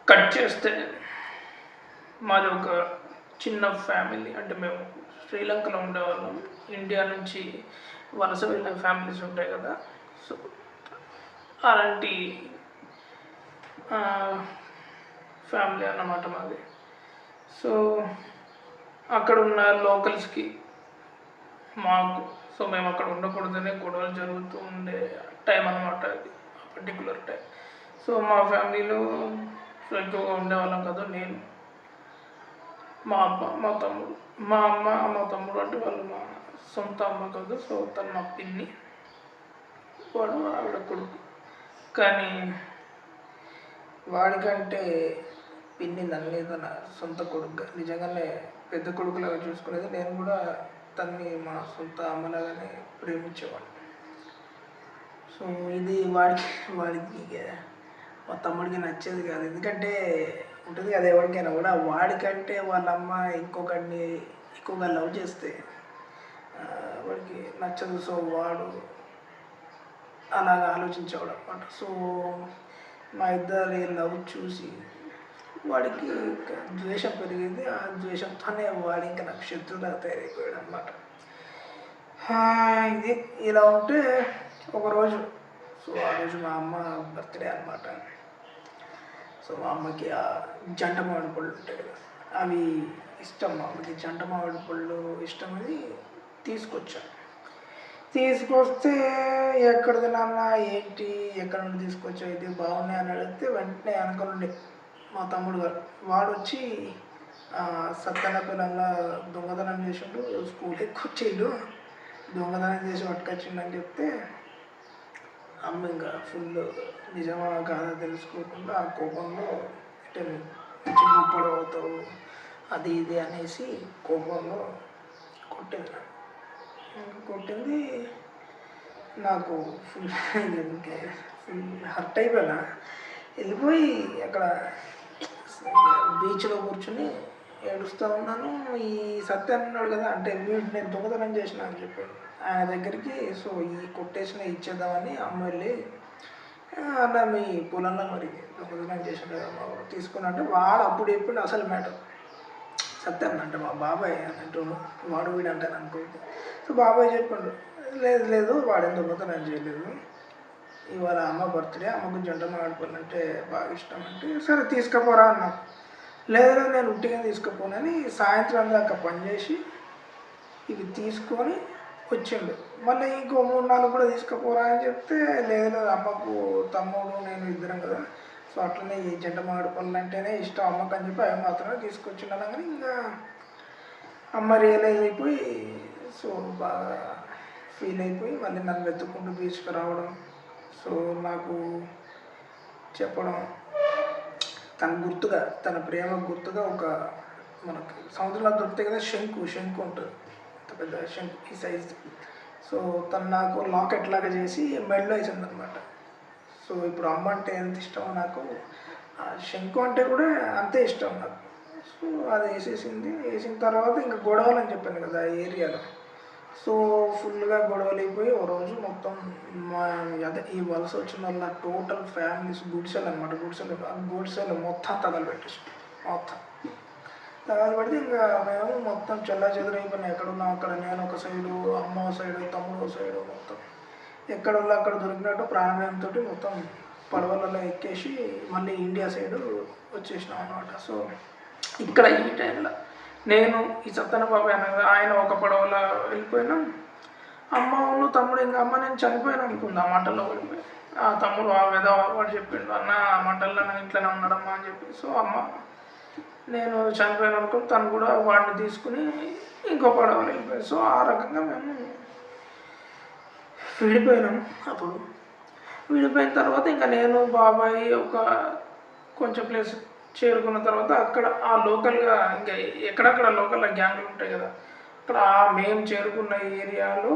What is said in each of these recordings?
Cut చేస్తే మాది ఒక చిన్న ఫ్యామిలీ. అంటే మేము శ్రీలంకలో ఉండేవాళ్ళం. ఇండియా నుంచి వలస వెళ్ళిన ఫ్యామిలీస్ ఉంటాయి కదా, సో అలాంటి ఫ్యామిలీ అన్నమాట మాది. సో అక్కడ ఉన్న లోకల్స్కి మాకు, సో మేము అక్కడ ఉండకూడదనే గొడవలు జరుగుతూ ఉండే టైం అన్నమాట అది, ఆ పర్టికులర్ టైం. సో మా ఫ్యామిలీలో సో ఎక్కువగా ఉండేవాళ్ళం కదా, నేను, మా అమ్మ, మా తమ్ముడు. మా అమ్మ మా తమ్ముడు అంటే వాళ్ళు మా సొంత అమ్మ కాదు, సో తను మా పిన్ని, వాడు ఆవిడ కొడుకు. కానీ వాడికంటే పిన్ని నన్ను తన సొంత కొడుకుగా, నిజంగానే పెద్ద కొడుకులాగా చూసుకునేది. నేను కూడా తన్ని మా సొంత అమ్మలాగానే ప్రేమించేవాడిని. సో ఇది వాడికి మా తమ్ముడికి నచ్చేది కాదు. ఎందుకంటే ఉంటుంది కదా, ఎవరికైనా కూడా వాడికంటే వాళ్ళ అమ్మ ఇంకొకరిని ఎక్కువగా లవ్ చేస్తే వాడికి నచ్చదు. సో వాడు అలాగా ఆలోచించేవాడు అనమాట. సో మా ఇద్దరి లవ్ చూసి వాడికి ద్వేషం పెరిగింది. ఆ ద్వేషంతోనే వాడు ఇంకా నాకు శత్రువుగా తయారైపోయాడు అనమాట. ఇది ఇలా ఉంటే ఒకరోజు, సో ఆ రోజు మా అమ్మ బర్త్డే అనమాట. సో మా అమ్మకి ఆ జంట మామిడి పళ్ళు ఉంటాయి కదా, అవి ఇష్టం. మా అమ్మకి జంట మామిడి పళ్ళు ఇష్టమని తీసుకొచ్చాను. తీసుకొస్తే ఎక్కడిది నాన్న, ఏంటి, ఎక్కడ నుండి తీసుకొచ్చావు, ఇది బాగున్నాయి అని అడిగితే వెంటనే వెనక నుండి మా తమ్ముడు గారు వాడు వచ్చి సత్తెనపల్లిలో దొంగతనం చేసిండు, స్కూల్ ఎక్కొచ్చిండు, దొంగతనం చేసి పట్టుకొచ్చిండు అని చెప్తే అమ్మ ఇంకా ఫుల్ నిజమా కాదా తెలుసుకోకుండా ఆ కోపంలో అంటే మంచి గొప్పడు అవుతావు అది ఇది అనేసి కోపంలో కొట్టింది. కొట్టింది నాకు ఫుల్ హర్ట్ అయిపోయినా. వెళ్ళిపోయి అక్కడ బీచ్లో కూర్చొని ఏడుస్తూ ఉన్నాను. ఈ సత్యం అన్నాడు కదా, అంటే నేను దొంగతనం చేసిన అని చెప్పాడు ఆయన దగ్గరికి. సో ఈ కొట్టేసిన ఇచ్చేద్దామని అమ్మ వెళ్ళి, అన్న మీ పొలంలో మరి దొంగతనం చేసిన కదా తీసుకున్నా. వాడు అప్పుడు చెప్పిండు అసలు మ్యాటర్. సత్యం అంటే మా బాబాయ్ అన్నట్టు, వాడు వీడు అంటాను అనుకోండి. సో బాబాయ్ చెప్పిండు, లేదు లేదు వాడేం దొంగతనం చేయలేదు, ఇవాళ అమ్మ బర్త్డే, అమ్మకు జంట మాడిపోవాలంటే బాగా ఇష్టం అంటే సరే తీసుకుపోరా అన్నాం. లేదు నేను ఉట్టిగా తీసుకుపోనని సాయంత్రం దాకా పనిచేసి ఇవి తీసుకొని వచ్చిండు. మళ్ళీ ఇంకో 3-4 కూడా తీసుకుపోరా అని చెప్తే లేదు లేదు అమ్మకు తమ్ముడు నేను ఇద్దరం కదా, సో అట్లనే ఈ జంట మామిడి పళ్ళు అంటేనే ఇష్టం అమ్మకు అని చెప్పి అవి మాత్రమే తీసుకొచ్చిండు. కానీ ఇంకా అమ్మ రియలైజ్ అయిపోయి సో బాగా ఫీల్ అయిపోయి మళ్ళీ నన్ను వెతుక్కుంటూ బీచ్కి రావడం, సో నాకు చెప్పడం, తన గుర్తుగా, తన ప్రేమ గుర్తుగా ఒక మనకి సముద్రంలో దొరుకుతాయి కదా శంకు ఉంటుంది, అంత పెద్ద శంకు ఈ సైజ్. సో తను నాకు లాకెట్ లాగా చేసి మెడలో వేసింది అనమాట. సో ఇప్పుడు అమ్మ అంటే ఎంత ఇష్టమో నాకు, ఆ శంకు అంటే కూడా అంతే ఇష్టం నాకు. సో అది వేసేసింది. వేసిన తర్వాత ఇంకా గొడవలు అని చెప్పాను కదా ఆ ఏరియాలో, సో ఫుల్గా గొడవలు అయిపోయి ఓ రోజు మొత్తం మా అదే ఈ వలస వచ్చిన వాళ్ళ టోటల్ ఫ్యామిలీస్ గుడిసెలు అనమాట, గుడిసెలు మొత్తం తగలబెట్టేసి తగలబెడితే ఇంకా మేము మొత్తం చెల్లా చెదురైపోయినాయి. ఎక్కడున్నాం అక్కడ, నేను ఒక సైడు, అమ్మ ఒక సైడు, తమ్ముడు ఒక సైడు, మొత్తం ఎక్కడ వాళ్ళు అక్కడ దొరికినట్టు ప్రాణభయంతో మొత్తం పడవలలో ఎక్కేసి మళ్ళీ ఇండియా సైడు వచ్చేసినాం అనమాట. సో ఇక్కడ ఈ టైంలో నేను ఈ సత్తన బాబాయ్ అనగా ఆయన ఒక పడవలో వెళ్ళిపోయినాం. అమ్మ తమ్ముడు, ఇంకా అమ్మ నేను చనిపోయాను అనుకుంది ఆ మంటల్లో పడిపోయి. ఆ తమ్ముడు ఆ వాడు చెప్పిండు, అన్న ఆ మంటల్లో నా ఇంట్లోనే ఉన్నాడమ్మా అని చెప్పి. సో అమ్మ నేను చనిపోయాను అనుకుని తను కూడా వాడిని తీసుకుని ఇంకో పడవలో వెళ్ళిపోయాను. సో ఆ రకంగా మేము విడిపోయినాము. అప్పుడు విడిపోయిన తర్వాత ఇంకా నేను బాబాయ్ ఒక కొంచెం ప్లేస్ చేరుకున్న తర్వాత అక్కడ ఆ లోకల్గా ఇంకా ఎక్కడక్కడ లోకల్ గ్యాంగ్లు ఉంటాయి కదా, అక్కడ మేము చేరుకున్న ఏరియాలో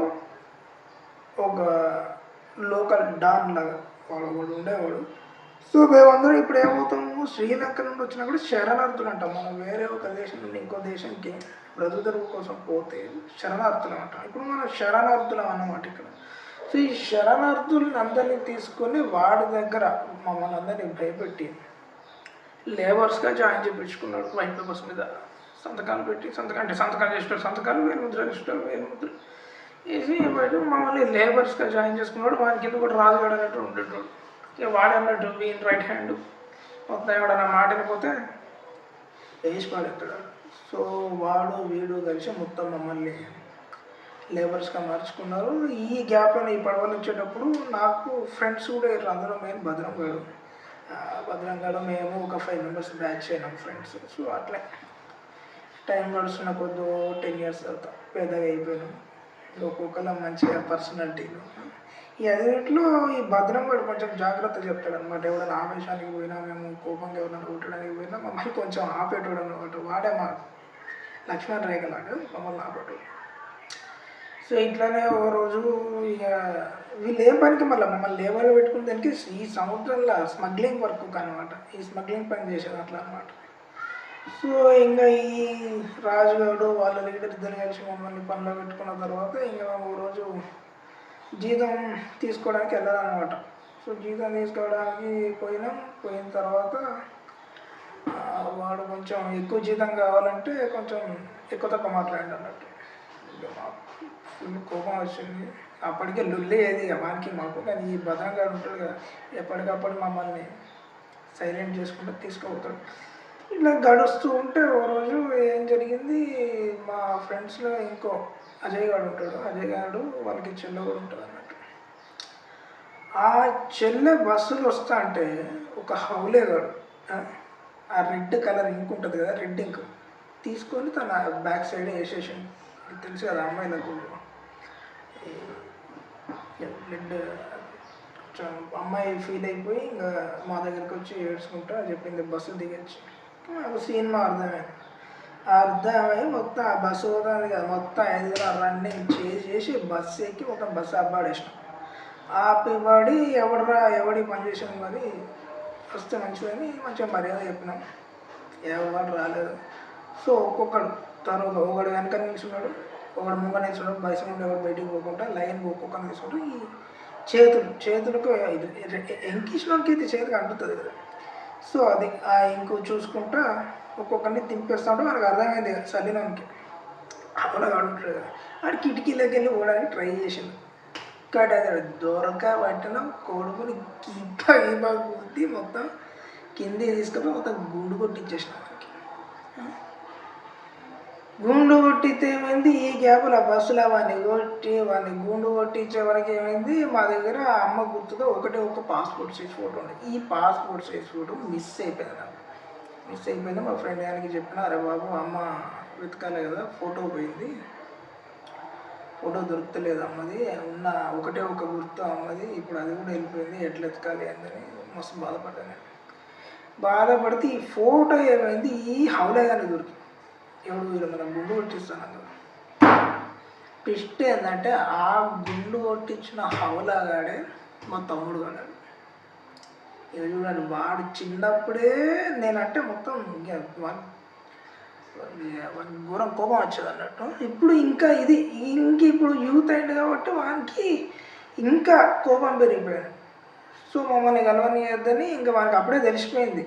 ఒక లోకల్ డాన్ లాగా వాడు ఉండేవాడు. సో మేమందరం ఇప్పుడు ఏమవుతాము, శ్రీలంక నుండి వచ్చినా కూడా శరణార్థులు అంటాం. మనం వేరే ఒక దేశం నుండి ఇంకో దేశంకి బ్రతుకు కోసం పోతే శరణార్థులు అంటాం. ఇప్పుడు మనం శరణార్థులం అన్నమాట ఇక్కడ. సో ఈ శరణార్థులను అందరినీ తీసుకొని వాడి దగ్గర మమ్మల్ని అందరినీ భయపెట్టి లేబర్స్గా జాయిన్ చేయించుకున్నాడు వైట్ పేపర్స్ మీద సంతకాలు పెట్టి సంతకాలు చేసేటోడు సంతకాలు వేలుముద్రలు ఇష్టం వేలుముద్రలు వేసి బయట మమ్మల్ని లేబర్స్గా జాయిన్ చేసుకున్నాడు. వాని కింద కూడా రాజుగాడు అన్నట్టు ఉండేటోడు. ఇక వాడు అన్నట్టు వీని రైట్ హ్యాండ్ మొత్తం ఎవడన్నా మాట వినకపోతే వేసి పాడెత్తాడు. సో వాడు వీడు కలిసి మొత్తం మమ్మల్ని లేబర్స్గా మార్చుకున్నారు. ఈ గ్యాప్లో ఈ పడవలు వచ్చేటప్పుడు నాకు ఫ్రెండ్స్ కూడా అందులో మెయిన్ భద్రంగాడు మేము ఒక 5 మెంబర్స్ బ్యాచ్ అయినాం ఫ్రెండ్స్. సో అట్లే టైం గడుస్తున్న కొద్ది 10 years తర్వాత పెద్దగా అయిపోయినాం. ఒక్కొక్కరు మంచిగా పర్సనాలిటీలు. ఈ అదిట్లో ఈ భద్రంగాడు కొంచెం జాగ్రత్త చెప్తాడు అనమాట. ఎవరైనా ఆవేశానికి పోయినా మేము కోపంగా ఎవరైనా కొట్టడానికి పోయినా మమ్మల్ని కొంచెం ఆపేటోడు అనమాట. వాడే మా లక్ష్మణ్ రేఖలాగా మమ్మల్ని ఆపేటోడు. సో ఇట్లానే ఓ రోజు ఇక వీళ్ళు ఏం పనికి మమ్మల్ని లేబర్గా పెట్టుకుని దానికి ఈ సముద్రంలో స్మగ్లింగ్ వర్క్ అనమాట. ఈ స్మగ్లింగ్ పని చేసేది అట్లా అనమాట. సో ఇంకా ఈ రాజుగాడు వాళ్ళ లీడర్ ఇద్దరు కలిసి మమ్మల్ని పనిలో పెట్టుకున్న తర్వాత ఇంకా మేము ఓ రోజు జీతం తీసుకోవడానికి వెళ్ళాలన్నమాట. సో జీతం తీసుకోవడానికి పోయిన తర్వాత వాడు కొంచెం ఎక్కువ జీతం కావాలంటే కొంచెం ఎక్కువ తక్కువ మాట్లాడండి అన్నట్టు. ఇక మాకు ఫుల్ కోపం వచ్చింది. అప్పటికే లొల్లి ఏది ఇక వానికి మాకు. కానీ ఈ భద్రంగాడు ఉంటాడు కదా, ఎప్పటికప్పుడు మమ్మల్ని సైలెంట్ చేసుకుంటూ తీసుకుపోతాడు. ఇట్లా గడుస్తూ ఉంటే ఓ రోజు ఏం జరిగింది, మా ఫ్రెండ్స్లో ఇంకో అజయ్ గాడు ఉంటాడు. అజయ్ గాడు వాళ్ళకి చెల్లె కూడా ఉంటుంది అన్నట్టు. ఆ చెల్లె బస్సులు వస్తా అంటే ఒక హౌలేగాడు ఆ రెడ్ కలర్ ఇంక్ ఉంటుంది కదా, రెడ్ ఇంక్ తీసుకొని తన బ్యాక్ సైడ్ వేసేసాను. తెలుసు కదా అమ్మాయిలకు బ్లడ్. కొంచెం అమ్మాయి ఫీల్ అయిపోయి ఇంకా మా దగ్గరికి వచ్చి ఏడ్చుకుంటా చెప్పింది బస్సు దిగొచ్చి. నాకు సినిమా అర్థమై మొత్తం ఆ బస్సు పోతుంది కదా, మొత్తం 5 రన్నింగ్ చేసి బస్సు ఎక్కి మొత్తం బస్సు అబ్బాడేసినాం. ఆపిబడి ఎవడి పని చేసాం మరి వస్తే మంచిదని మంచిగా మర్యాద చెప్పినాం. ఎవరు రాలేదు. సో ఒక్కొక్కడు తర్వాత ఒకడు వెనక నిల్చున్నాడు, ఒకడు ముంగ నిల్చున్నాడు. బస్సు నుండి ఎవరు బయటికి పోకుండా లైన్ ఒక్కొక్కరు నిల్చుంటాడు. ఈ చేతులకు ఎంకిచ్చినోడికి అయితే చేతికి అంటుతుంది కదా. సో అది ఆ ఇంకో చూసుకుంటా ఒక్కొక్కరిని తింపేస్తుంటే మనకు అర్థమైంది కదా చల్లినోనికి అప్పుడు ఉంటాడు కదా. ఆడు కిటికీలోకి వెళ్ళి పోవడానికి ట్రై చేసిండు. కానీ అది దొరక పట్టిన కొడుకుని గీపా గుద్ది మొత్తం కింది తీసుకొని మొత్తం గుండు కొట్టించేసిన మనకి. గుండు కొట్టితే ఏమైంది, ఈ గ్యాప్లో బస్సులో వాడిని గుండు కొట్టించే వరకు ఏమైంది, మా దగ్గర అమ్మ గుర్తుగా ఒక పాస్పోర్ట్ సైజ్ ఫోటో ఉంది. ఈ పాస్పోర్ట్ సైజ్ ఫోటో మిస్ అయిపోయింది నాకు. మా ఫ్రెండ్ గారికి చెప్పిన, అరే బాబు అమ్మ వెతకాలి కదా, ఫోటో పోయింది, ఫోటో దొరుకుతలేదు అమ్మది, ఉన్న ఒక గుర్తు అమ్మది, ఇప్పుడు అది కూడా వెళ్ళిపోయింది, ఎట్లా ఎతకాలి అని మస్తు బాధపడ్డాను. బాధపడితే ఈ ఫోటో ఏమైంది, ఈ హౌలేగానే దొరికింది. ఎవడు వీళ్ళు మనం గుండు కొట్టిస్తాను కదా. ట్విస్ట్ ఏంటంటే ఆ గుండు కొట్టించిన హౌలాగాడే మా తమ్ముడు కాడాడు. ఇక చూడండి, వాడు చిన్నప్పుడే నేనంటే మొత్తం ఘోరం కోపం వచ్చేది అన్నట్టు. ఇప్పుడు ఇప్పుడు యూత్ అయింది కాబట్టి వానికి ఇంకా కోపం పెరిగిపోయాడు. సో మమ్మల్ని కలవనియద్దని ఇంకా వానికి అప్పుడే తెలిసిపోయింది.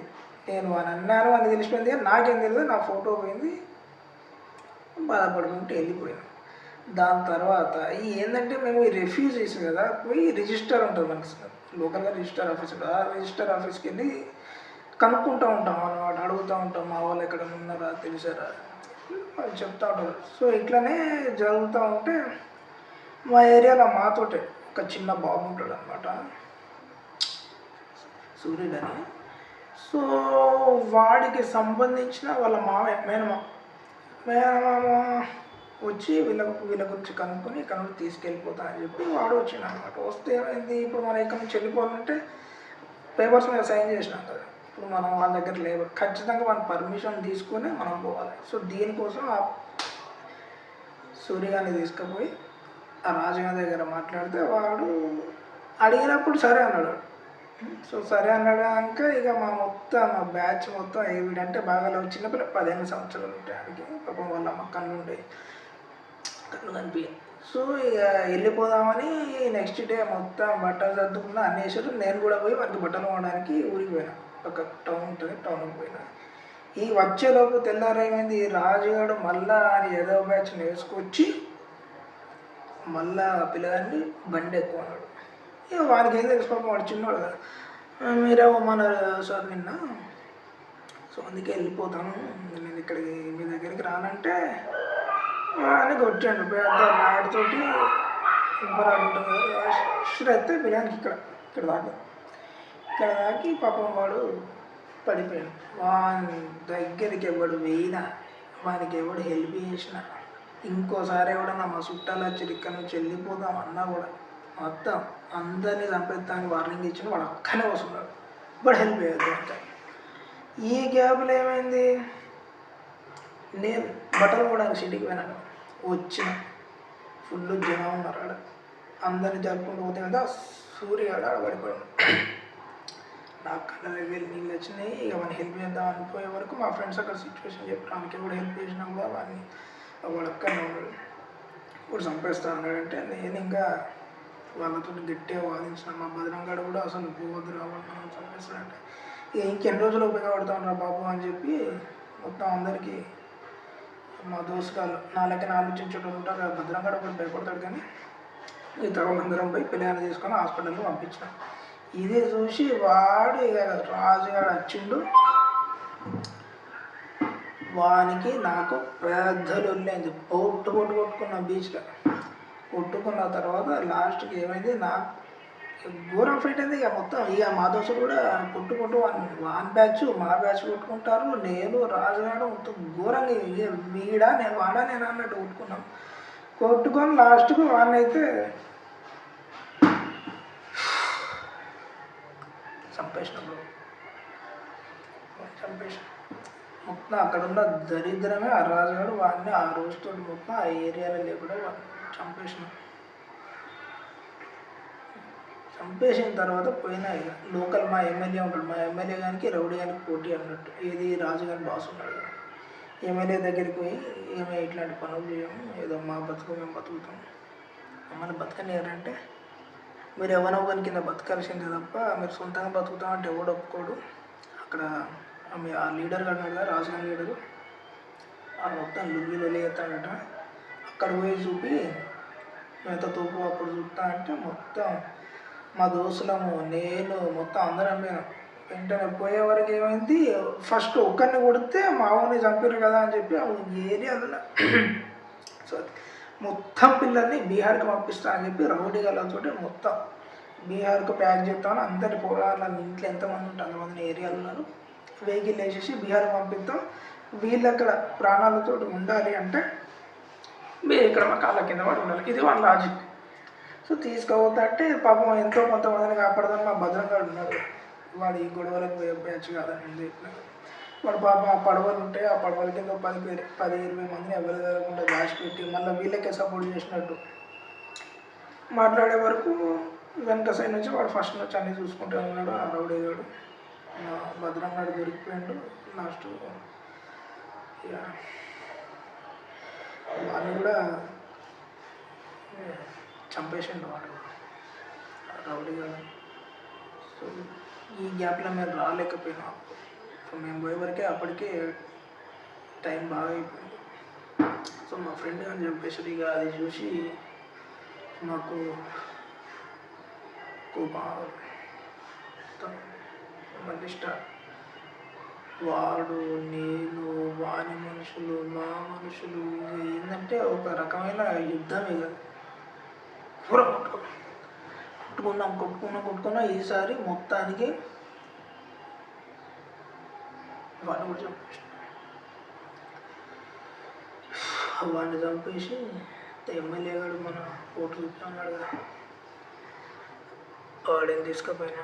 నేను వాని అన్నాను అని తెలిసిపోయింది, కానీ నాకేం తెలియదు. నా ఫోటో పోయింది, బాధపడుకుంటూ వెళ్ళిపోయాను. దాని తర్వాత ఏంటంటే మేము ఈ రెఫ్యూజీస్ కదా, పోయి రిజిస్టర్ ఉంటుంది మనకి లోకల్గా రిజిస్టర్ ఆఫీస్ ఉంటుంది. ఆ రిజిస్టర్ ఆఫీస్కి వెళ్ళి కనుక్కుంటూ ఉంటాం అన్నమాట, అడుగుతూ ఉంటాం మా వాళ్ళు ఎక్కడ ఉన్నారా తెలిసారా వాళ్ళు చెప్తూ ఉంటారు. సో ఇట్లనే జరుగుతూ ఉంటే మా ఏరియాలో మాతోటే ఒక చిన్న బాబు ఉంటాడు అనమాట, సూర్యుడని. సో వాడికి సంబంధించిన వాళ్ళ మేనమామ వచ్చి వీళ్ళ గురించి కనుక్కొని తీసుకెళ్ళిపోతా అని చెప్పి వాడు వచ్చిండు అనమాట. వస్తే ఏమైంది, ఇప్పుడు మనం ఇక్కడ నుంచి వెళ్ళిపోవాలంటే పేపర్స్ మీద సైన్ చేసినాం కదా, ఇప్పుడు మనం వాళ్ళ దగ్గర లేబర్ ఖచ్చితంగా మన పర్మిషన్ తీసుకొని మనం పోవాలి. సో దీనికోసం ఆ సూర్యగాన్ని తీసుకుపోయి ఆ రాజుగారి దగ్గర మాట్లాడితే వాడు అడిగినప్పుడు సరే అన్నాడు. సో సరే అన్నాక ఇక మా బ్యాచ్ మొత్తం ఏమిటంటే బాగా చిన్నపిల్ల 15 సంవత్సరాలు ఉంటాయి ఆయనకి. పాపం వాళ్ళ అమ్మ కళ్ళు కనిపించాయి. సో ఇక వెళ్ళిపోదామని నెక్స్ట్ డే మొత్తం బట్టలు సర్దుకున్నా అన్ని వేసారు. నేను కూడా పోయి వారికి బట్టలు కొనడానికి ఊరికి పోయినా ఒక టౌన్ ఉంటుంది, టౌన్కి పోయినా. ఈ వచ్చేలోపు తెల్లారేమైంది, రాజుగాడు మళ్ళా అని ఏదో బ్యాచ్ వేసుకొచ్చి మళ్ళా పిల్లగాన్ని బండి ఎక్కువ అన్నాడు. ఇక వానికి ఏం తెలుసు పాపం, వాడు చిన్నవాడు కదా. మీరేమన్నారు సార్ నిన్న, సో అందుకే వెళ్ళిపోతాను, నేను ఇక్కడికి మీ దగ్గరికి రానంటే అని కొట్టాడు పెద్ద నాటితోటి. ఇంపరాడు ఉంటుంది కదా, అయితే పిల్లగానికి ఇక్కడ దాకి పాపం వాడు పడిపోయాడు. వాని దగ్గరికి ఎవడు పోయినా, వానికి ఎవడు హెల్ప్ చేసిన, ఇంకోసారి కూడా మా చుట్టాలు వచ్చి ఇక్కడ నుంచి వెళ్ళిపోదాం అన్నా కూడా మొత్తం అందరినీ చంపేస్తానికి వార్నింగ్ ఇచ్చిన వాడు అక్కనే వస్తున్నాడు, ఇప్పుడు హెల్ప్ చేయొద్దు అంట. ఈ గ్యాప్లో ఏమైంది, నేను బట్టలు కూడా సిటీకి పోయినాను, వచ్చిన ఫుల్ జనం ఉన్నారు ఆడ, అందరిని జరుపుకుంటూ పోతే కదా సూర్య ఆడ పడిపోయాడు. నాకు కళ్ళకి వెళ్ళి నీళ్ళు వచ్చినాయి. ఇక వాడిని హెల్ప్ చేద్దాం అనిపోయే వరకు మా ఫ్రెండ్స్ అక్కడ సిచ్యువేషన్ చెప్పడానికి కూడా హెల్ప్ చేసినా కూడా వాడు అక్కడనే ఉన్నాడు. ఇప్పుడు చంపేస్తా అన్నాడంటే నేను ఇంకా వాళ్ళతో గట్టిగా వాదించిన. మా బజరంగాడు కూడా అసలు పోవద్దు రావడం చంపేస్తాడంటే ఇక ఇంకెన్ని రోజులు ఉపయోగపడతా ఉన్నారు బాబు అని చెప్పి మొత్తం అందరికీ మా దోస్తుగాళ్ళు నా లెక్కన ఆలోచించడం ఉంటారు. భద్రంగాడు కూడా భయపడతాడు, కానీ మిగతా అందరం పోయి పిల్లగాన్ని తీసుకొని హాస్పిటల్లో పంపించినాం. ఇది చూసి వాడు ఇక రాజుగాడు వచ్చిండు, వానికి నాకు పెద్ద లొల్లింది. కొట్టుకున్న బీచ్లో కొట్టుకున్న తర్వాత లాస్ట్కి ఏమైంది, నాకు ఘోరం ఫైట్ అయింది. ఇక మొత్తం ఇక మా దోస్తులు కూడా కొట్టుకుంటూ వాన్ బ్యాచ్ మా బ్యాచ్ కొట్టుకుంటారు, నేను రాజుగాడు మొత్తం ఘోరంగా వీడా నేను వాడా నేను అన్నట్టు కొట్టుకొని లాస్ట్కు వాడినైతే చంపేసినప్పుడు మొత్తం అక్కడున్న దరిద్రమే ఆ రాజుగాడు వాడిని ఆ రోజుతో మొత్తం ఆ ఏరియాలో లేకుండా వాడిని చంపేసిన తర్వాత పోయినా ఇక లోకల్ మా ఎమ్మెల్యే ఉంటాడు, మా ఎమ్మెల్యే గారికి రౌడీ గారికి పోటీ అన్నట్టు. ఏది రాజుగారి బాస్ ఉన్నాడు కదా, ఎమ్మెల్యే దగ్గరికి పోయి ఏమో ఇట్లాంటి పనులు చేయము, ఏదో మా బతుకు మేము బతుకుతాం, మమ్మల్ని బతకనియారంటే మీరు ఎవరో ఒకరి కింద బతకాల్సిందే తప్ప మీరు సొంతంగా బతుకుతామంటే ఎవడు ఒప్పుకోడు. అక్కడ ఆ లీడర్ అన్నాడు కదా, రాజుగారి లీడరు, ఆ మొత్తం లొల్లి ఎత్తాడట. అక్కడ పోయి చూపి ఎంత తోపు అప్పుడు చూస్తా అంటే మొత్తం మా దోస్తులము నేను మొత్తం అందరం పోయినాం. వెంటనే పోయేవరకు ఏమైంది, ఫస్ట్ ఒక్కరిని కొడితే మా ఊరిని చంపారు కదా అని చెప్పి ఆ ఏరియాలో సారీ మొత్తం పిల్లల్ని బీహార్కి పంపిస్తా అని చెప్పి రౌడీ గలతో మొత్తం బీహార్కు ప్యాక్ చేస్తామని అందరి పోరాళ్ళని ఇంట్లో ఎంతమంది ఉంటే అంతమందిని ఏరియాలో ఉన్నారు, వెహికల్ వేసేసి బీహార్కి పంపిస్తాం, వీళ్ళు అక్కడ ప్రాణాలతో ఉండాలి అంటే మీరు ఇక్కడ మా కాళ్ళ కింద పడి ఉండాలి, ఇది వాళ్ళ లాజిక్. సో తీసుకోవద్దంటే పాపం ఎంతో కొంతమందిని కాపాడదని మా భద్రంగా ఉన్నాడు, వాడు ఈ గొడవలకు పోయే బ్యాచ్ కాదని. వాడు పాప ఆ పడవలు ఉంటాయి, ఆ పడవల కింద 10-20 మందిని ఎవరు జరగకుండా దాచిపెట్టి మళ్ళీ వీళ్ళకే సపోర్ట్ చేసినట్టు మాట్లాడే వరకు వెనక సైడ్ నుంచి వాడు ఫస్ట్ నుంచి అన్నీ చూసుకుంటూ ఉన్నాడు. ఆ రౌడీగాడు భద్రంగాడు దొరికిపోయాడు. లాస్ట్ వాళ్ళు కూడా చంపేసిండు వాడు రౌడీగాడు. సో ఈ గ్యాప్లో మేము రాలేకపోయినాం. సో మేము పోయే వరకే అప్పటికే టైం బాగా అయిపోయింది. సో మా ఫ్రెండ్ అని చెప్పేసి ఇక అది చూసి మాకు మళ్ళీ స్టార్ట్. వాడు నేను వాని మనుషులు మా మనుషులు ఏంటంటే ఒక రకమైన యుద్ధమే కదా, కూర కొట్టుకున్నా ఈసారి మొత్తానికి వాడిని కూడా చంపేసి వాడిని చంపేసి ఎమ్మెల్యే గారు మన ఓటు చూపుతున్నాడు కదా, వాడిని తీసుకుపోయినా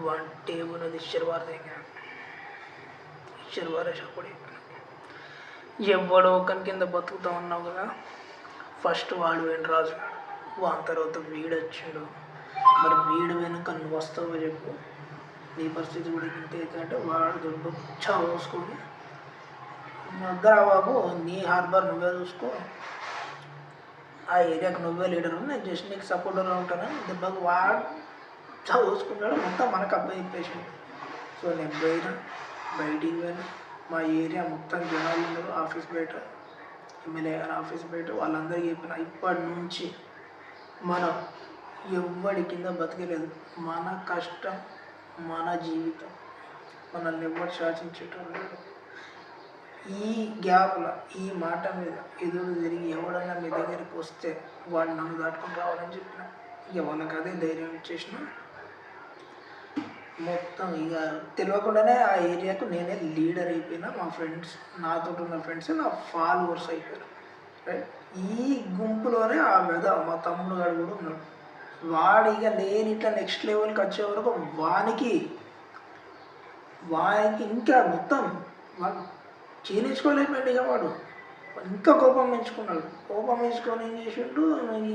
వాడి టేబుల్ అది ఇచ్చర్వార దగ్గర ఇచ్చర్వార షప్పుడు ఎవడో ఒకని కింద బతుకుతా ఉన్నావు కదా, ఫస్ట్ వాడు పోయిన రాజు, వాని తర్వాత వీడు వచ్చిండు. మరి వీడు వెనుక నువ్వు వస్తావో చెప్పు, నీ పరిస్థితి కూడా ఇంతే అంటే వాడు దొడ్డు చూసుకొని వద్దరా బాబు నీ హార్బర్ నువ్వే చూసుకో, ఆ ఏరియాకి నువ్వే లీడరు, నేను జస్ట్ నీకు సపోర్టర్గా ఉంటాను దెబ్బకు వాడు చూసుకున్నాడు. మొత్తం మనకు అబ్బాయి ఇప్పేసింది. సో నేను పోయినా, బయటికి పోయినా, మా ఏరియా మొత్తం జనాలు ఉన్నారు ఆఫీస్ బయట, ఎమ్మెల్యే గారి ఆఫీస్ బయట. వాళ్ళందరికీ చెప్పిన, ఇప్పటి నుంచి మనం ఎవ్వడి కింద బతకలేదు, మన కష్టం మన జీవితం, మనల్ని ఎవ్వరు శాసించేటోళ్ళు లేడు. ఈ గ్యాప్లో ఈ మాట మీద ఎదురు తిరిగి ఎవడన్నా మీ దగ్గరికి వస్తే వాడు నన్ను దాటుకుని రావాలని చెప్పిన. ఇక వాళ్ళకి అదే ధైర్యం ఇచ్చేసిన. మొత్తం ఇక తెలియకుండానే ఆ ఏరియాకు నేనే లీడర్ అయిపోయినా. మా ఫ్రెండ్స్, నాతో ఉన్న ఫ్రెండ్స్ నా ఫాలోవర్స్ అయిపోయారు, రైట్. ఈ గుంపులోనే ఆ వెద మా తమ్ముడు గారు కూడా ఉన్నాడు. వాడు ఇక నేను ఇట్లా నెక్స్ట్ లెవెల్కి వచ్చే వరకు వానికి ఇంకా మొత్తం వాడు చేయించుకోలేకపోయాడు. ఇక వాడు ఇంకా కోపం పెంచుకున్నాడు. కోపం పెంచుకొని ఏం చేసిండు,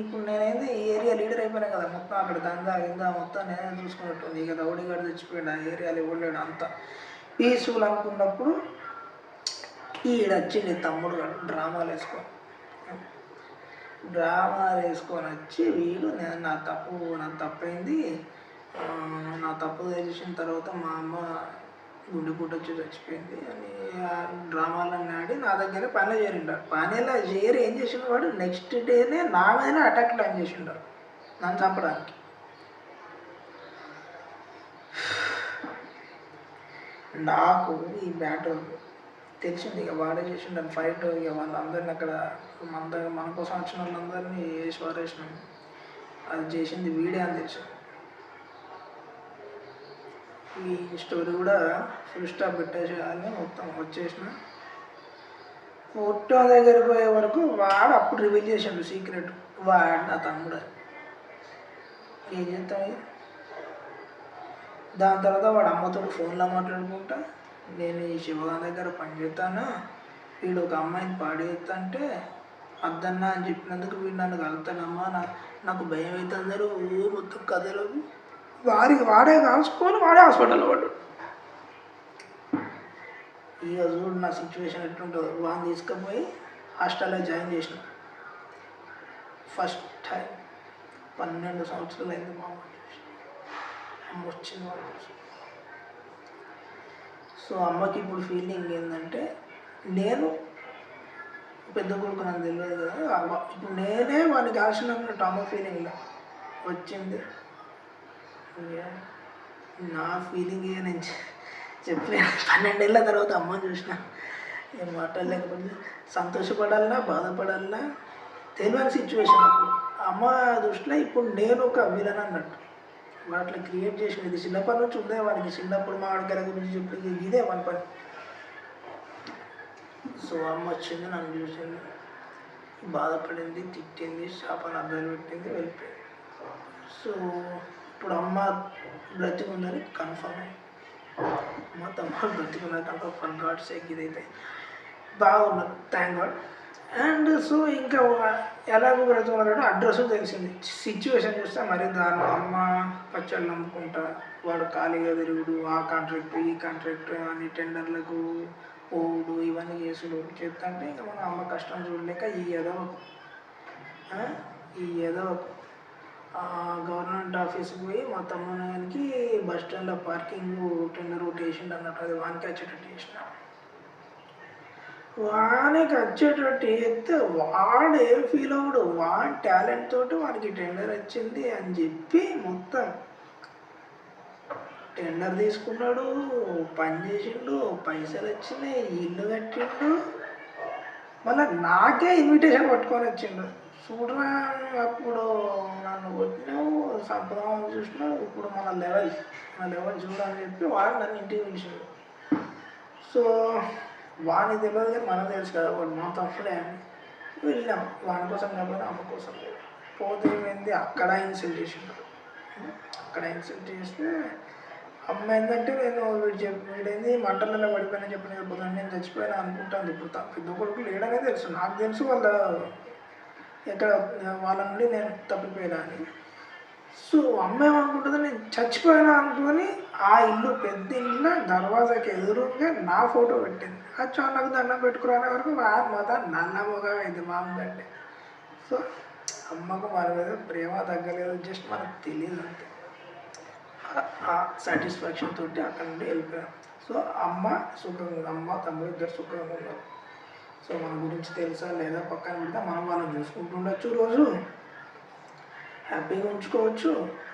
ఇప్పుడు నేనైతే ఈ ఏరియా లీడర్ అయిపోయినా కదా, మొత్తం అక్కడ దందా కింద మొత్తం నేనే చూసుకున్నట్టుంది. ఇక రౌడీ గారు తెచ్చిపోయాడు, ఆ ఏరియాలో ఇవ్వలేడు, అంతా పీస్ఫుల్ అనుకున్నప్పుడు ఈడొచ్చింది తమ్ముడు గారు డ్రామాలు వేసుకొని వచ్చి, వీడు నా తప్పైంది, నా తప్పు తెలిసిన తర్వాత మా అమ్మ గుండెపోటు వచ్చి చచ్చిపోయింది అని ఆ డ్రామాలన్నీ ఆడి నా దగ్గర పనిలో చేరిండారు. పనిలో చేరి ఏం చేసిన వాడు నెక్స్ట్ డేనే నా మీద అటాక్ ప్లాన్ చేసిండారు నన్ను చంపడానికి. నాకు ఈ మ్యాటర్ తెలిసింది, ఇక వాడే చేసిండని ఫైట్. ఇక వాళ్ళందరినీ అక్కడ మన కోసం వచ్చిన వాళ్ళందరినీ వేసి వారేసినాం. అది చేసింది వీడే అని తెలిసింది. ఈ స్టోరీ కూడా ఫుల్ స్టాప్ పెట్టేసేయాలని మొత్తం వచ్చేసిన. ఫోటో దగ్గరికి పోయే వరకు వాడు అప్పుడు రివీల్ చేసాడు సీక్రెట్, వాడు నా తమ్ముడు. ఏం చేస్తాం. దాని తర్వాత వాడు అమ్మతో ఫోన్లో మాట్లాడుకుంటా, నేను ఈ శివగాన్ దగ్గర పనిచేస్తాను, వీడు ఒక అమ్మాయిని పాడేస్తంటే వద్దన్నా అని చెప్పినందుకు వీడు నన్ను కలుగుతానమ్మా, నాకు భయం అవుతుందరు మొత్తం కథలు. వాడే కాల్చుకొని వాడే హాస్పిటల్లో పడ్డాడు. ఇక చూడు నా సిచ్యువేషన్ ఎట్లుంటుందో. వాడిని తీసుకుపోయి హాస్టల్లో జాయిన్ చేసిన. ఫస్ట్ టైం 12 సంవత్సరాలు అయింది మా అమ్మ వచ్చింది వాళ్ళ కోసం. సో అమ్మకి ఇప్పుడు ఫీలింగ్ ఏంటంటే, నేను పెద్ద కొడుకు నాకు తెలియదు కదా, ఇప్పుడు నేనే వాడిని కాల్చినట్టు అమ్మ ఫీలింగ్లో వచ్చింది. నా ఫీలింగ్ నేను చెప్పలేను. 12 ఏళ్ళ తర్వాత అమ్మని చూసిన, నేను మాట్లాడలేకపోతే సంతోషపడాలన్నా బాధపడాలన్నా తెలియని సిచ్యువేషన్. అప్పుడు అమ్మ దృష్టిలో ఇప్పుడు నేను ఒక విలన్ అన్నట్టు వాడు అట్లా క్రియేట్ చేసిన. ఇది చిన్నప్పటి నుంచి ఉందే వాడికి, చిన్నప్పుడు మా వాడికల గురించి చెప్పి ఇదే మన పని. సో అమ్మ వచ్చింది, నన్ను చూసింది, బాధపడింది, తిట్టింది, శాపాన్ని అర్థాలు పెట్టింది, వెళ్ళిపోయింది. సో ఇప్పుడు అమ్మ బ్రతికుందని కన్ఫర్మ్ అయ్యి, మా తమ్ముడు బ్రతికున్నది కన్ఫర్మ్. ఫర్ గాడ్ సేక్ ఇదైతే బాగున్నారు, థ్యాంక్ గాడ్. అండ్ సో ఇంకా ఎలాగో బ్రతుకున్నాడు, అడ్రస్ తెలిసింది. సిచ్యువేషన్ చూస్తే మరీ దారుణం. అమ్మ పచ్చళ్ళు నమ్ముకుంటా, వాడు ఖాళీగా తిరుగుడు, ఆ కాంట్రాక్ట్ ఈ కాంట్రాక్ట్ అని టెండర్లకు పోవుడు, ఇవన్నీ చేసుడు చెప్తుంటే ఇంకా మన అమ్మ కష్టం చూడలేక ఈ ఏదో గవర్నమెంట్ ఆఫీస్కి పోయి మా తమ్మునికి బస్ స్టాండ్లో పార్కింగ్ టెండర్ ఒకటి వేసిండు అన్నట్టు. అది వానికి వచ్చేటట్టు చేసిన. వానికి వచ్చేటట్టు వేస్తే వాడు ఏం ఫీల్ అవ్వడు, వాడి టాలెంట్ తోటి వాడికి టెండర్ వచ్చింది అని చెప్పి మొత్తం టెండర్ తీసుకున్నాడు, పని చేసిండు, పైసలు వచ్చినాయి, ఇల్లు కట్టిండు, మళ్ళీ నాకే ఇన్విటేషన్ పట్టుకొని వచ్చిండు. చూడరా అప్పుడు నన్ను కొట్టినావు, సంపదామని చూసినావు, ఇప్పుడు మన లెవెల్ చూడని చెప్పి వాడు నన్ను ఇంటికి పిలిచాడు. సో వాడిని తెలియదు కానీ మనకు తెలుసు కదా, వాడు మా తప్పుడే అని వెళ్ళాం. వాని కోసం కాకపోతే అమ్మ కోసం పోతే ఏమైంది, అక్కడ ఇన్సల్ట్ చేసిండు. అక్కడ ఇన్సల్ట్ చేస్తే అమ్మ ఏంటంటే, నేను వీడేంది మంటలలో పడిపోయినా చెప్పిన చెప్పిపోతాను, నేను చచ్చిపోయినా అనుకుంటాను. ఇప్పుడు పెద్ద కొడుకు లేడనే తెలుసు, నాకు తెలుసు ఎక్కడ వాళ్ళ నుండి నేను తప్పిపోయినా అని. సో అమ్మ ఏమనుకుంటుంది, నేను చచ్చిపోయినా అనుకొని ఆ ఇల్లు పెద్ద ఇల్లు దర్వాజాకి ఎదురుగా నా ఫోటో పెట్టింది. అది చాలా నాకు దండం పెట్టుకునే వరకు మొత్తం నల్లముగా అయింది మా అమ్మ కంటే. సో అమ్మకు మన మీద ప్రేమ తగ్గలేదు, జస్ట్ మనకు తెలియదు అంతే. ఆ సాటిస్ఫాక్షన్ తోటి అక్కడ నుండి వెళ్ళిపోయాను. సో అమ్మ సుఖంగా, అమ్మ తమ్ముడు ఇద్దరు సుఖంగా ఉన్నారు. సో మన గురించి తెలుసా లేదా పక్కన పెడితే మనం వాళ్ళని చూసుకుంటుండొచ్చు, రోజు హ్యాపీగా ఉంచుకోవచ్చు.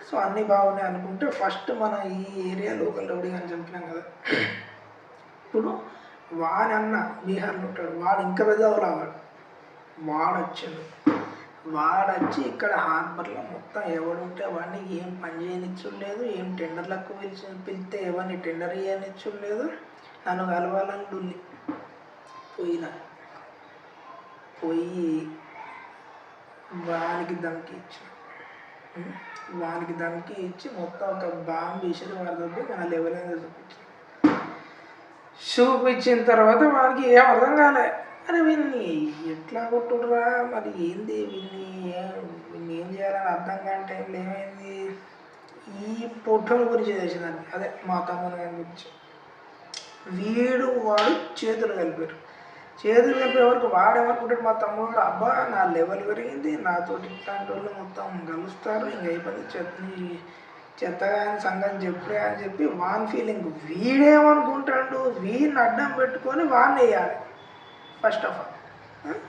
సో అన్నీ బాగున్నాయి అనుకుంటే ఫస్ట్ మన ఈ ఏరియా లోకల్ రౌడీ అని చంపినాం కదా, ఇప్పుడు వాడి అన్న బీహార్లో ఉంటాడు, వాడు ఇంకా పెద్దవాడు. వాడొచ్చి ఇక్కడ హార్బర్లో మొత్తం ఎవడుంటే వాడిని ఏం పని చేయనిచ్చుడు లేదు, ఏం టెండర్లకు పిలిస్తే ఎవరిని టెండర్ చేయనిచ్చుడు లేదు. నన్ను కలవాలని డుల్లి పోయి వానికి ధమ్కి ఇచ్చి మొత్తం ఒక బాంబు విసిరి వాడి దగ్గర మన లెవెల్ అనేది చూపించిన తర్వాత వాడికి ఏం అర్థం కాలే. అరే వీన్ని ఎట్లా కొట్టుడురా, మరి ఏంది వీన్ని ఏం చేయాలని అర్థం కాని టైంలో ఏమైంది, ఈ పొట్టల గురించి తెలిసిందండి. అదే మా తమ్ముని గారి గురించి. వాడు చేతులు కలిపారు వరకు వాడేమనుకుంటాడు, మా తమ్ముడు అబ్బా నా లెవెల్ పెరిగింది, నాతోటి ఇట్లాంటి వాళ్ళు మొత్తం కలుస్తారు, ఇంక అయిపోయింది చెత్తగా అని సంగతి చెప్పుడే అని చెప్పి వాన్ ఫీలింగ్. వీడేమనుకుంటాడు, వీడిని అడ్డం పెట్టుకొని వాడిని వేయాలి. ఫస్ట్ ఆఫ్ ఆల్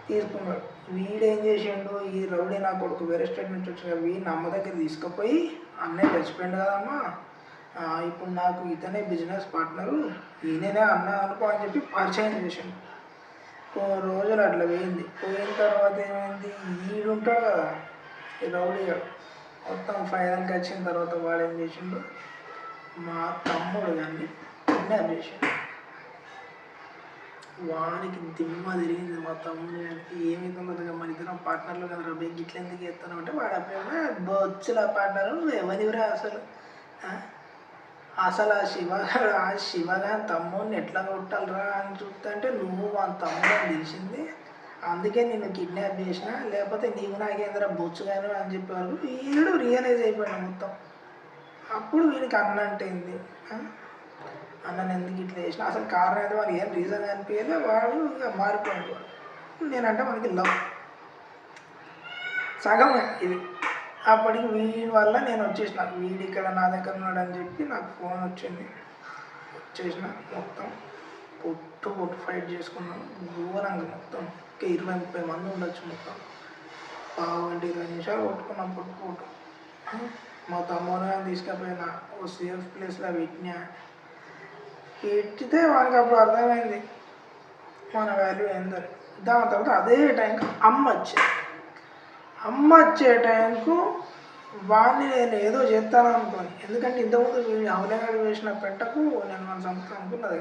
తీసుకున్నాడు. వీడేం చేసిండు, ఈ రౌడీ నా కొడుకు వేరే స్టేట్ నుంచి వచ్చిన వీడిని అమ్మ దగ్గర తీసుకుపోయి, అన్నయ్య చచ్చిపోయింది కదమ్మా, ఇప్పుడు నాకు ఇతనే బిజినెస్ పార్ట్నరు, ఈయననే అన్న అనుకో అని చెప్పి పరిచయం చేసిండు. కొన్ని రోజులు అట్లా పోయిన తర్వాత ఏమైంది, ఈడుంటాడు కదా ఈ రౌడీ మొత్తం ఫైనల్కి వచ్చిన తర్వాత వాడు ఏం చేసిండు, మా తమ్ముడు కానీ కిడ్నాప్ చేసిండు. వానికి దిమ్మ తిరిగింది. మా తమ్ముడు ఏమైతుందో మన ఇద్దరం పార్ట్నర్లు కదా రబ్బే గిట్ల ఎందుకు చేస్తాను అంటే, వాడు అప్పుడేమో బొచ్చుల పార్ట్నరు ఎవరివరా అసలు ఆ శివగాని తమ్ముడిని ఎట్లా కొట్టాలరా అని చూస్తుంటే నువ్వు మా తమ్ముడు అని తెలిసింది, అందుకే నేను కిడ్నాప్ చేసిన, లేకపోతే నీవు నాకేంద్ర బొచ్చుగాను అని చెప్పేవారు. వీడు రియలైజ్ అయిపోయాడు మొత్తం. అప్పుడు వీడికి అన్న అంటే ఏంది, అన్నని ఎందుకు ఇట్లా చేసిన, అసలు కారణం అయితే వాడికి ఏం రీజన్ అనిపించలే, వాడు ఇక మారిపోయాడు. నేనంటే మనకి లవ్ సగం ఇది. అప్పటికి వీడి వల్ల నేను వచ్చేసిన, వీడి ఇక్కడ నా దగ్గర ఉన్నాడు అని చెప్పి నాకు ఫోన్ వచ్చేసిన. మొత్తం పొట్టు ఫైట్ చేసుకున్నాను ఘోరంగా. మొత్తం 20-30 మంది ఉండొచ్చు. మొత్తం 20 నిమిషాలు కొట్టుకున్నాం పొట్టు. మా తమ్ముడు తీసుకుపోయినా ఓ సేఫ్ ప్లేస్లో పెట్టితే వానికి అప్పుడు అర్థమైంది మన వాల్యూ ఏందని. దాని తర్వాత అదే టైంకి అమ్మ వచ్చే టైంకు వాడిని నేను ఏదో చేస్తాను అనుకోని, ఎందుకంటే ఇంతకుముందు వీడిని అవలేగాడు వేసిన పెట్టకు నేను మనం చంపుతాను అనుకున్నది.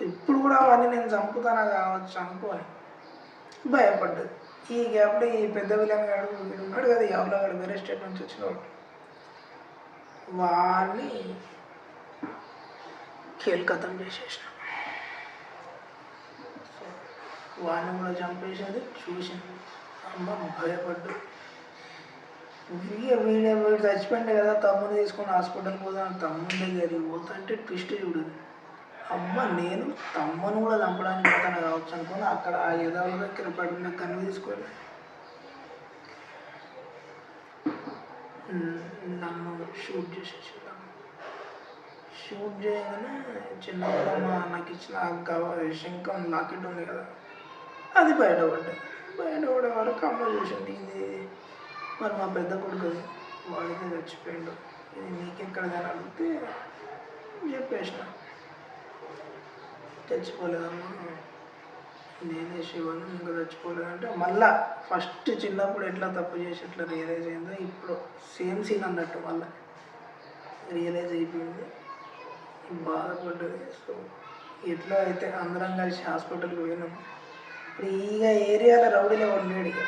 ఇప్పుడు కూడా వాడిని నేను చంపుతానా కావచ్చు అనుకోని భయపడ్డది. ఈ గ్యాప్లో ఈ పెద్ద విలన్గాడు వీడు ఉన్నాడు కదా, ఈ అవలేగాడు వేరే స్టేట్ నుంచి వచ్చినవాడు, వాడిని ఖేల్కతం చేసేసిన. వాడిని కూడా చంపేసేది చూసింది అమ్మ, భయపడ్డు. వీడు చచ్చిపోయింది కదా, తమ్ముని తీసుకొని హాస్పిటల్ పోతాను, తమ్ముని దగ్గరికి పోతుంటే ట్విస్ట్ చూడు, అమ్మ నేను తమ్ముని కూడా చంపడానికి పోతాను కావచ్చు అనుకుని అక్కడ ఆ ఎదవల దగ్గర పడిన కన్ను తీసుకొని నన్ను షూట్ చేసేసి, షూట్ చేయగానే చిన్నప్పుడు నాకు ఇచ్చిన శంఖం లాకెట్ ఉంది కదా, అది బయటపడ్డే వరకు అమ్మ చూసింది. ఇది మరి మా పెద్ద కొడుకు వాడితే చచ్చిపోయాడు, ఇది నీకెక్కడదని అడిగితే చెప్పేసిన, చచ్చిపోలేదమ్మా నేనే శివను ఇంకా చచ్చిపోలేదంటే, మళ్ళా ఫస్ట్ చిన్నప్పుడు ఎట్లా తప్పు చేసి ఎట్లా రియలైజ్ అయిందో ఇప్పుడు సేమ్ సీన్ అన్నట్టు మళ్ళీ రియలైజ్ అయిపోయింది, బాధపడ్డది. సో ఎట్లా అయితే అందరం కలిసి హాస్పిటల్కి పోయినాము. ఇప్పుడు ఇక ఏరియాలో రౌడీలో లేడు. ఇక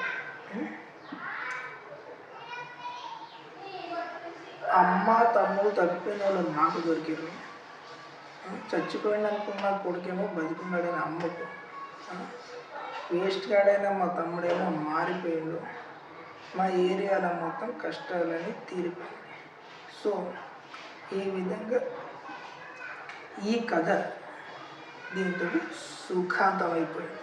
అమ్మ తమ్ముడు తప్పిపోయిన వాళ్ళు నాకు దొరికారు, చచ్చిపోయింది అనుకున్న కొడుకేమో బతికున్నాడని అమ్మకు, వేస్ట్ గాడైనా మా తమ్ముడేమో మారిపోయాడు, మా ఏరియాలో మొత్తం కష్టాలని తీరిపోయింది. సో ఈ విధంగా ఈ కథ దీంతో సుఖాంతం అయిపోయింది.